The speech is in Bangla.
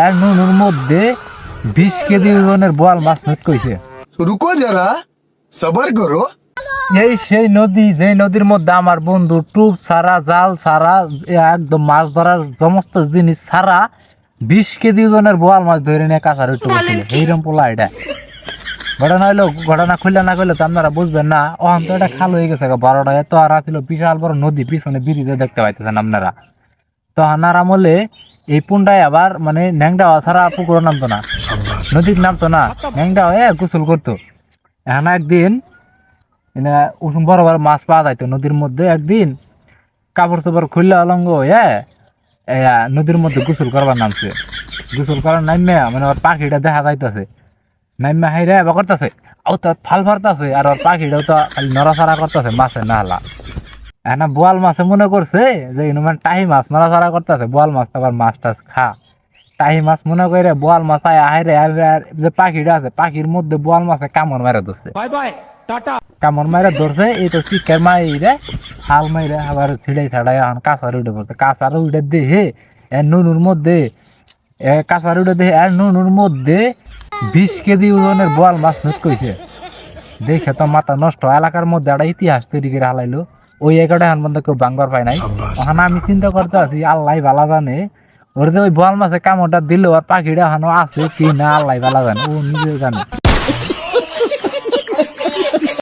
আর নুনুর মধ্যে 20 কেজি ওজনের বোয়াল মাছ নট কইছে। रुको जरा सबर करो। এই সেই নদী, যে নদীর মধ্যে আমার বন্ধু টুপ ছাড়া, জাল ছাড়া, একদম মাছ ধরার সমস্ত জিনিস ছাড়া 20 কেজি ওজনের বোয়াল মাছ ধরে নিয়ে কাঁচা রুট্টু করছিল। এইরকম পোলা এটা ঘটনা হইলো, ঘটনা খুললে না করলে তো আপনারা বুঝবেন না। অহন তো এটা খাল হয়ে গেছে, 12টায় তো আর ছিল বিশাল বড় নদী, পিছনে ব্রিজে দেখতে পাইতেছেন আপনারা। তো হানার আমলে এই পুন্ডায় আবার মানে ন্যাংডা ছাড়া পুকুরও নামতো না, নদীর নামতো না, ন্যাংডা হয়ে গোসল করতো। এখন একদিন বড় বড় মাছ পাওয়া যাইতো নদীর মধ্যে। একদিন কাপড় চোপড় খুললে অলঙ্গ হয়ে নদীর মধ্যে গোসল করবার নামছে। গোসল করার নামে মানে ওর পাখিটা দেখা যাইতেছে, নাইমা হাইরে এবার করতেছে, ও তো ফাল ফারতাছে, আর ওর পাখিটাও তো খালি নড়াচড়া করতেছে মাছে নাহলা। এখন বোয়াল মাছে মনে করছে যে মানে টাহি মাছ নড়াচড়া করতেছে, বোয়াল মাছ আবার মাছ টাছ খা। টাহি মাছ মনে করে বোয়াল মাছ আয় হাইরে, যে পাখিটা আছে পাখির মধ্যে বোয়াল মাছে কামড় মারা ধরছে। কামড় মারা ধরছে, এই তো শিক্ষার মাইরে হাল মাইরে আবার ছিড়াই ছাড়াই এখন কাঁচার উঠে পড়ছে। কাঁচার উঠে দেখে নুনুর মধ্যে, কাঁচার উঠে দেখে আর নুনুর মধ্যে 20 কেজি ওজনের বোয়াল মাছ নট কইছে। দেখে তো মাথা নষ্ট। এলাকার মধ্যে একটা ইতিহাস তৈরি করে হালাইলো। ওই এগারোটা এখন পর্যন্ত কেউ ভাঙবার পায় নাই। ওখানে আমি চিন্তা করতে আছি, আল্লাহ ভালা জানে ওর যে ওই বোয়াল মাছে কামড়টা দিল আর পাখিটা এখনো আছে কি না, আল্লাহ ভালা জানে, ও নিজে জানে।